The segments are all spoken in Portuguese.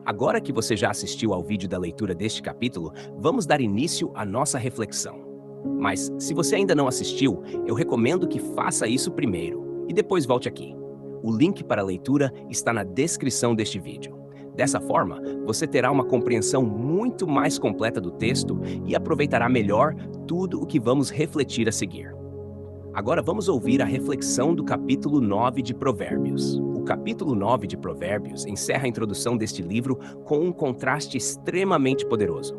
Agora que você já assistiu ao vídeo da leitura deste capítulo, vamos dar início à nossa reflexão. Mas, se você ainda não assistiu, eu recomendo que faça isso primeiro e depois volte aqui. O link para a leitura está na descrição deste vídeo. Dessa forma, você terá uma compreensão muito mais completa do texto e aproveitará melhor tudo o que vamos refletir a seguir. Agora vamos ouvir a reflexão do capítulo 9 de Provérbios. O capítulo 9 de Provérbios encerra a introdução deste livro com um contraste extremamente poderoso.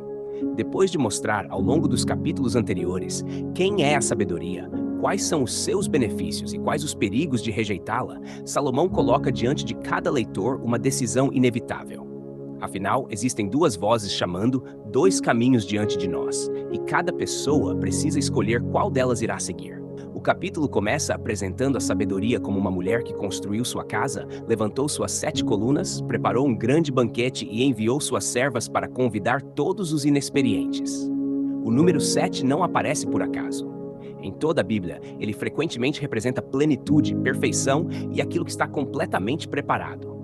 Depois de mostrar ao longo dos capítulos anteriores quem é a sabedoria, quais são os seus benefícios e quais os perigos de rejeitá-la, Salomão coloca diante de cada leitor uma decisão inevitável. Afinal, existem duas vozes chamando, dois caminhos diante de nós, e cada pessoa precisa escolher qual delas irá seguir. O capítulo começa apresentando a sabedoria como uma mulher que construiu sua casa, levantou suas 7 colunas, preparou um grande banquete e enviou suas servas para convidar todos os inexperientes. O número 7 não aparece por acaso. Em toda a Bíblia, ele frequentemente representa plenitude, perfeição e aquilo que está completamente preparado.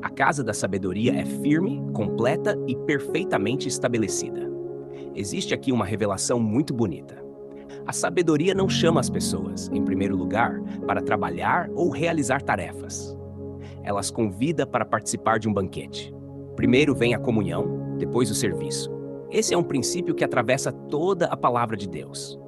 A casa da sabedoria é firme, completa e perfeitamente estabelecida. Existe aqui uma revelação muito bonita. A sabedoria não chama as pessoas, em primeiro lugar, para trabalhar ou realizar tarefas. Ela as convida para participar de um banquete. Primeiro vem a comunhão, depois o serviço. Esse é um princípio que atravessa toda a palavra de Deus.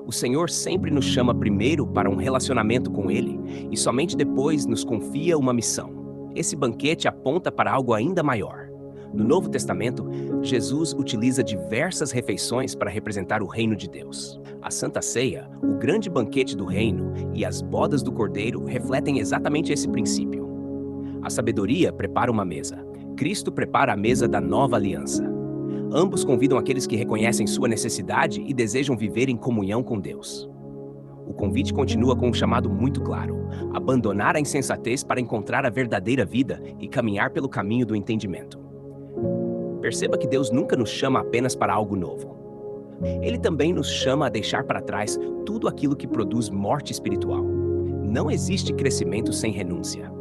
O Senhor sempre nos chama primeiro para um relacionamento com Ele e somente depois nos confia uma missão. Esse banquete aponta para algo ainda maior. No Novo Testamento, Jesus utiliza diversas refeições para representar o reino de Deus. A Santa Ceia, o grande banquete do reino e as bodas do Cordeiro refletem exatamente esse princípio. A sabedoria prepara uma mesa. Cristo prepara a mesa da nova aliança. Ambos convidam aqueles que reconhecem sua necessidade e desejam viver em comunhão com Deus. O convite continua com um chamado muito claro: abandonar a insensatez para encontrar a verdadeira vida e caminhar pelo caminho do entendimento. Perceba que Deus nunca nos chama apenas para algo novo. Ele também nos chama a deixar para trás tudo aquilo que produz morte espiritual. Não existe crescimento sem renúncia.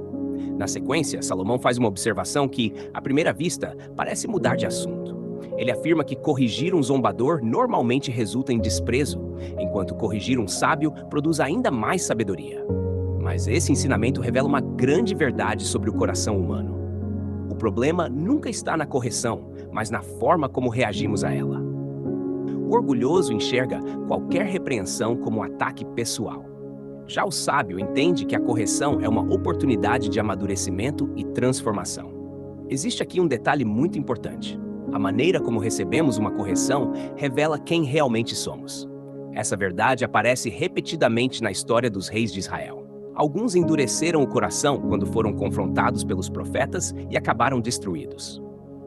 Na sequência, Salomão faz uma observação que, à primeira vista, parece mudar de assunto. Ele afirma que corrigir um zombador normalmente resulta em desprezo, enquanto corrigir um sábio produz ainda mais sabedoria. Mas esse ensinamento revela uma grande verdade sobre o coração humano. O problema nunca está na correção, mas na forma como reagimos a ela. O orgulhoso enxerga qualquer repreensão como um ataque pessoal. Já o sábio entende que a correção é uma oportunidade de amadurecimento e transformação. Existe aqui um detalhe muito importante. A maneira como recebemos uma correção revela quem realmente somos. Essa verdade aparece repetidamente na história dos reis de Israel. Alguns endureceram o coração quando foram confrontados pelos profetas e acabaram destruídos.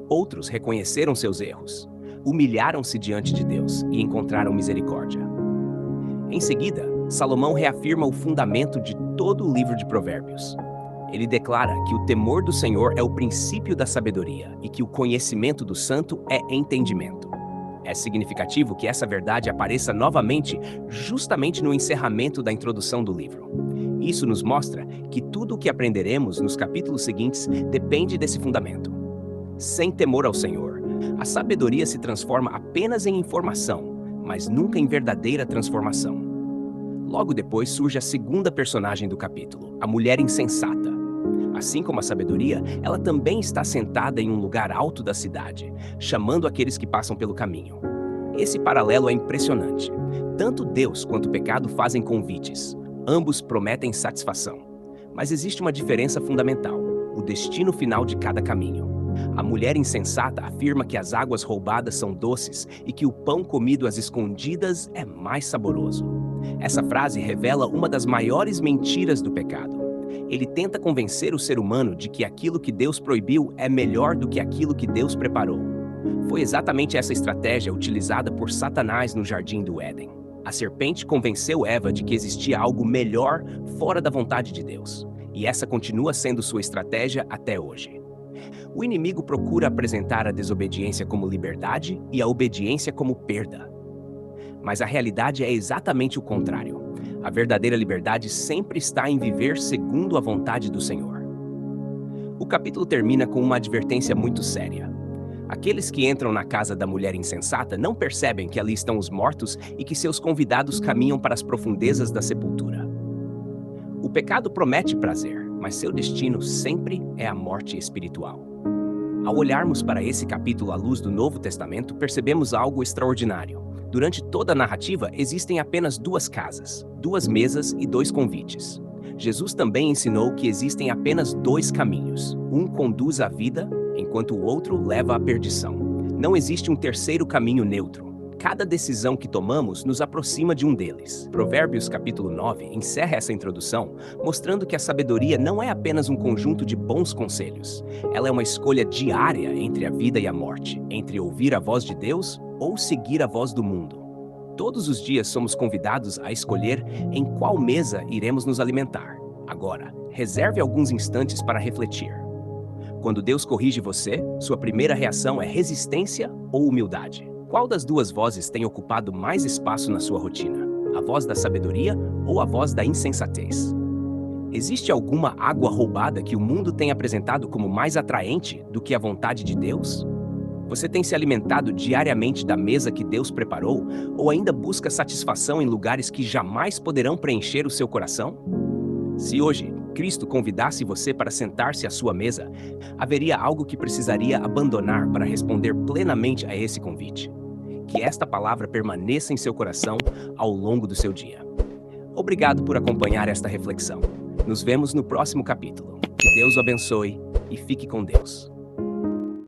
Outros reconheceram seus erros, humilharam-se diante de Deus e encontraram misericórdia. Em seguida, Salomão reafirma o fundamento de todo o livro de Provérbios. Ele declara que o temor do Senhor é o princípio da sabedoria e que o conhecimento do santo é entendimento. É significativo que essa verdade apareça novamente justamente no encerramento da introdução do livro. Isso nos mostra que tudo o que aprenderemos nos capítulos seguintes depende desse fundamento. Sem temor ao Senhor, a sabedoria se transforma apenas em informação, mas nunca em verdadeira transformação. Logo depois surge a segunda personagem do capítulo, a mulher insensata. Assim como a sabedoria, ela também está sentada em um lugar alto da cidade, chamando aqueles que passam pelo caminho. Esse paralelo é impressionante. Tanto Deus quanto o pecado fazem convites. Ambos prometem satisfação. Mas existe uma diferença fundamental: o destino final de cada caminho. A mulher insensata afirma que as águas roubadas são doces e que o pão comido às escondidas é mais saboroso. Essa frase revela uma das maiores mentiras do pecado. Ele tenta convencer o ser humano de que aquilo que Deus proibiu é melhor do que aquilo que Deus preparou. Foi exatamente essa estratégia utilizada por Satanás no jardim do Éden. A serpente convenceu Eva de que existia algo melhor fora da vontade de Deus, e essa continua sendo sua estratégia até hoje. O inimigo procura apresentar a desobediência como liberdade e a obediência como perda. Mas a realidade é exatamente o contrário. A verdadeira liberdade sempre está em viver segundo a vontade do Senhor. O capítulo termina com uma advertência muito séria. Aqueles que entram na casa da mulher insensata não percebem que ali estão os mortos e que seus convidados caminham para as profundezas da sepultura. O pecado promete prazer, mas seu destino sempre é a morte espiritual. Ao olharmos para esse capítulo à luz do Novo Testamento, percebemos algo extraordinário. Durante toda a narrativa, existem apenas duas casas, duas mesas e dois convites. Jesus também ensinou que existem apenas dois caminhos. Um conduz à vida, enquanto o outro leva à perdição. Não existe um terceiro caminho neutro. Cada decisão que tomamos nos aproxima de um deles. Provérbios capítulo 9 encerra essa introdução, mostrando que a sabedoria não é apenas um conjunto de bons conselhos. Ela é uma escolha diária entre a vida e a morte, entre ouvir a voz de Deus ou seguir a voz do mundo. Todos os dias somos convidados a escolher em qual mesa iremos nos alimentar. Agora, reserve alguns instantes para refletir. Quando Deus corrige você, sua primeira reação é resistência ou humildade? Qual das duas vozes tem ocupado mais espaço na sua rotina? A voz da sabedoria ou a voz da insensatez? Existe alguma água roubada que o mundo tem apresentado como mais atraente do que a vontade de Deus? Você tem se alimentado diariamente da mesa que Deus preparou ou ainda busca satisfação em lugares que jamais poderão preencher o seu coração? Se hoje Cristo convidasse você para sentar-se à sua mesa, haveria algo que precisaria abandonar para responder plenamente a esse convite. Que esta palavra permaneça em seu coração ao longo do seu dia. Obrigado por acompanhar esta reflexão. Nos vemos no próximo capítulo. Que Deus o abençoe e fique com Deus.